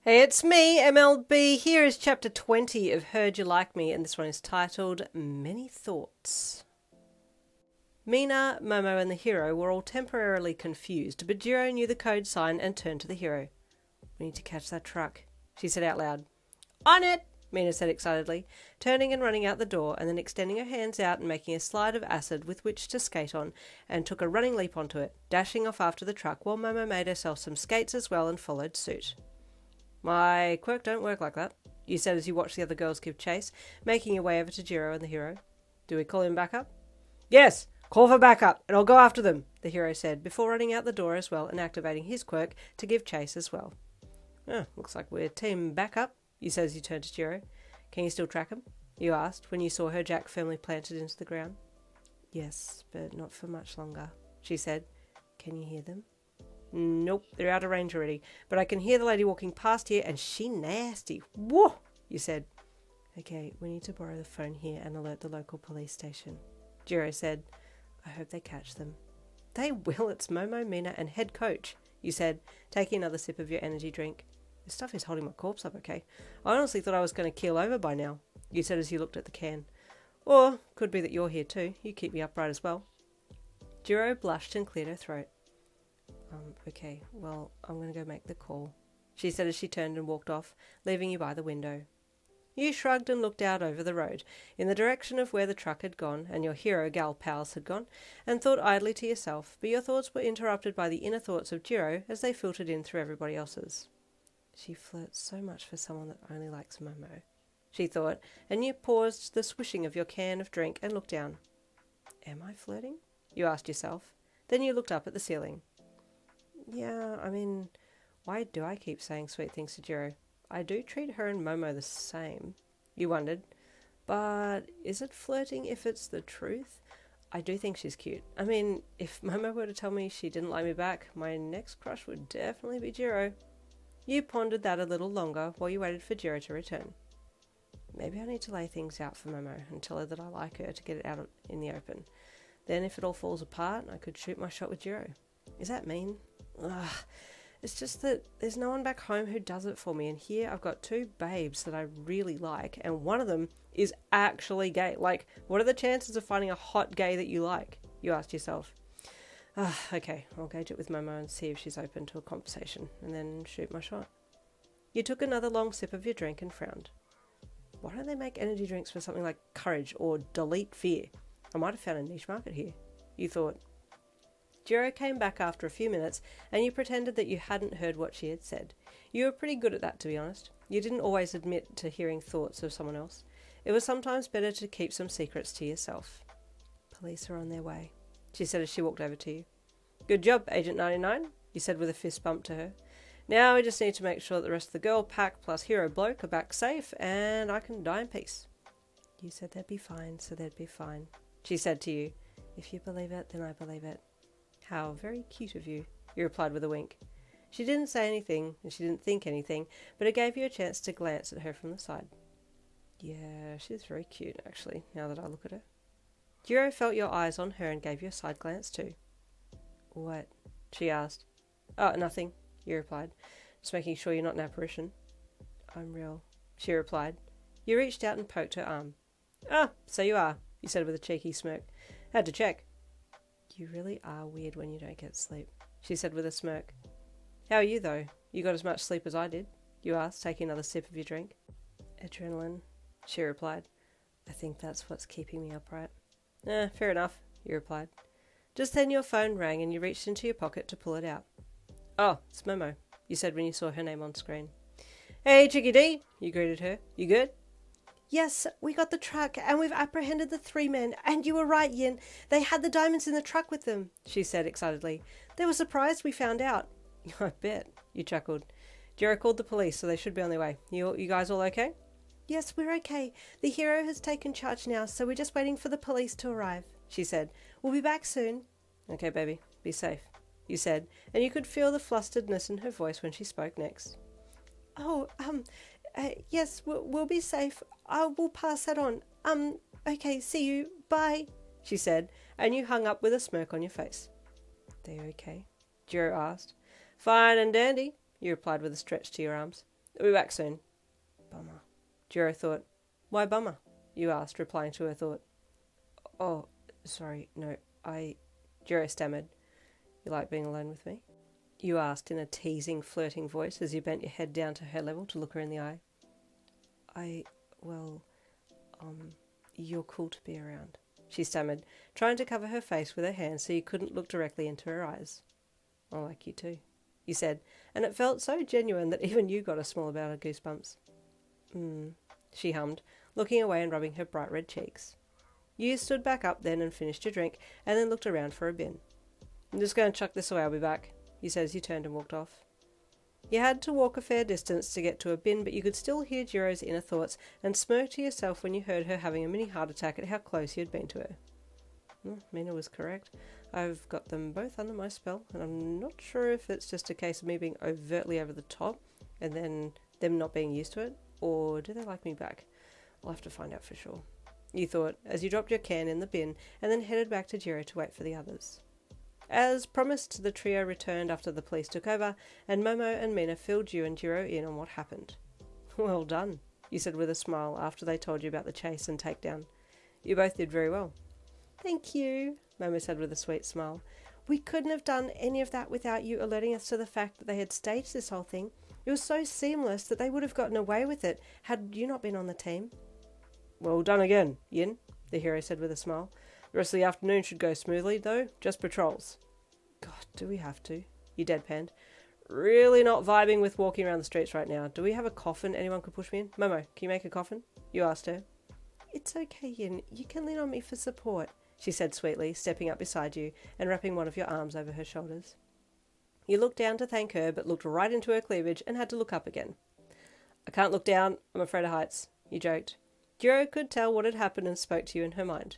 Hey, it's me, MLB. Here is chapter 20 of Heard You Like Me, and this one is titled Many Thoughts. Mina, Momo, and the hero were all temporarily confused, but Jirou knew the code sign and turned to the hero. "We need to catch that truck," she said out loud. "On it!" Mina said excitedly, turning and running out the door, and then extending her hands out and making a slide of acid with which to skate on, and took a running leap onto it, dashing off after the truck while Momo made herself some skates as well and followed suit. "My quirk don't work like that," you said as you watched the other girls give chase, making your way over to Jirou and the hero. "Do we call him back up?" "Yes, call for backup, and I'll go after them," the hero said, before running out the door as well and activating his quirk to give chase as well. "Looks like we're team backup," you said as you turned to Jirou. "Can you still track him?" you asked when you saw her jack firmly planted into the ground. "Yes, but not for much longer," she said. "Can you hear them?" "Nope, they're out of range already, but I can hear the lady walking past here and she nasty. Whoa," you said. "Okay, we need to borrow the phone here and alert the local police station," Jirou said. "I hope they catch them." "They will, it's Momo, Mina and head coach," you said, taking another sip of your energy drink. "This stuff is holding my corpse up okay. I honestly thought I was going to keel over by now," you said as you looked at the can. "Or, could be that you're here too. You keep me upright as well." Jirou blushed and cleared her throat. "Okay, well, I'm going to go make the call," she said as she turned and walked off, leaving you by the window. You shrugged and looked out over the road, in the direction of where the truck had gone and your hero gal pals had gone, and thought idly to yourself, but your thoughts were interrupted by the inner thoughts of Jirou as they filtered in through everybody else's. "She flirts so much for someone that only likes Momo," she thought, and you paused the swishing of your can of drink and looked down. "Am I flirting?" you asked yourself. Then you looked up at the ceiling. "Yeah, I mean, why do I keep saying sweet things to Jirou? I do treat her and Momo the same," you wondered. "But is it flirting if it's the truth? I do think she's cute. I mean, if Momo were to tell me she didn't like me back, my next crush would definitely be Jirou." You pondered that a little longer while you waited for Jirou to return. "Maybe I need to lay things out for Momo and tell her that I like her to get it out in the open. Then if it all falls apart, I could shoot my shot with Jirou. Is that mean? Ugh, it's just that there's no one back home who does it for me, and here I've got two babes that I really like, and one of them is actually gay. Like, what are the chances of finding a hot gay that you like?" you asked yourself. Okay, I'll gauge it with Momo and see if she's open to a conversation, and then shoot my shot." You took another long sip of your drink and frowned. Why don't they make energy drinks for something like courage or delete fear? I might have found a niche market here, you thought. Jirou came back after a few minutes, and you pretended that you hadn't heard what she had said. You were pretty good at that, to be honest. You didn't always admit to hearing thoughts of someone else. It was sometimes better to keep some secrets to yourself. "Police are on their way," she said as she walked over to you. "Good job, Agent 99, you said with a fist bump to her. "Now we just need to make sure that the rest of the girl pack plus hero bloke are back safe, and I can die in peace." "You said they'd be fine, so they'd be fine," she said to you. "If you believe it, then I believe it." "How very cute of you," you replied with a wink. She didn't say anything, and she didn't think anything, but it gave you a chance to glance at her from the side. "Yeah, she's very cute, actually, now that I look at her." Jirou felt your eyes on her and gave you a side glance too. "What?" she asked. "Oh, nothing," you replied. "Just making sure you're not an apparition." "I'm real," she replied. You reached out and poked her arm. "Ah, so you are," you said with a cheeky smirk. "Had to check." "You really are weird when you don't get sleep," she said with a smirk. "How are you, though? You got as much sleep as I did?" you asked, taking another sip of your drink. "Adrenaline," she replied. "I think that's what's keeping me upright." Fair enough," you replied. Just then your phone rang and you reached into your pocket to pull it out. "Oh, it's Momo," you said when you saw her name on screen. "Hey, Chicky D," you greeted her. "You good?" "Yes, we got the truck, and we've apprehended the 3 men, and you were right, Yin. They had the diamonds in the truck with them," she said excitedly. "They were surprised we found out." "I bet," you chuckled. "Jirou called the police, so they should be on their way. You guys all okay?" "Yes, we're okay. The hero has taken charge now, so we're just waiting for the police to arrive," she said. "We'll be back soon." "Okay, baby, be safe," you said, and you could feel the flusteredness in her voice when she spoke next. "Oh, yes, we'll be safe. I will pass that on. Okay, see you. Bye," she said, and you hung up with a smirk on your face. "They okay?" Jirou asked. "Fine and dandy," you replied with a stretch to your arms. I'll be back soon. Bummer. Jirou thought. Why bummer? You asked, replying to her thought. Oh, sorry, no, Jirou stammered. You like being alone with me? You asked in a teasing, flirting voice as you bent your head down to her level to look her in the eye. You're cool to be around, she stammered, trying to cover her face with her hands so you couldn't look directly into her eyes. I like you too, you said, and it felt so genuine that even you got a small bout of goosebumps. She hummed, looking away and rubbing her bright red cheeks. You stood back up then and finished your drink, and then looked around for a bin. I'm just going to chuck this away, I'll be back, you said as you turned and walked off. You had to walk a fair distance to get to a bin, but you could still hear Jirou's inner thoughts and smirk to yourself when you heard her having a mini heart attack at how close you had been to her. Mina was correct. I've got them both under my spell, and I'm not sure if it's just a case of me being overtly over the top and then them not being used to it, or do they like me back? I'll have to find out for sure, you thought, as you dropped your can in the bin and then headed back to Jirou to wait for the others. As promised, the trio returned after the police took over, and Momo and Mina filled you and Jirou in on what happened. Well done, you said with a smile after they told you about the chase and takedown. You both did very well. Thank you, Momo said with a sweet smile. We couldn't have done any of that without you alerting us to the fact that they had staged this whole thing. It was so seamless that they would have gotten away with it had you not been on the team. Well done again, Yin, the hero said with a smile. The rest of the afternoon should go smoothly, though. Just patrols. God, do we have to? You deadpanned. Really not vibing with walking around the streets right now. Do we have a coffin anyone could push me in? Momo, can you make a coffin? You asked her. It's okay, Yin. You can lean on me for support, she said sweetly, stepping up beside you and wrapping one of your arms over her shoulders. You looked down to thank her, but looked right into her cleavage and had to look up again. I can't look down. I'm afraid of heights, you joked. Jirou could tell what had happened and spoke to you in her mind.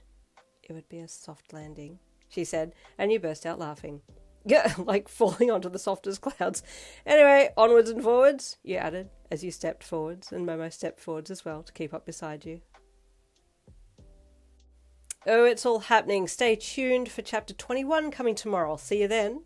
It would be a soft landing, she said, and you burst out laughing. Yeah, like falling onto the softest clouds. Anyway, onwards and forwards, you added, as you stepped forwards, and Momo stepped forwards as well to keep up beside you. Oh, it's all happening. Stay tuned for chapter 21 coming tomorrow. I'll see you then.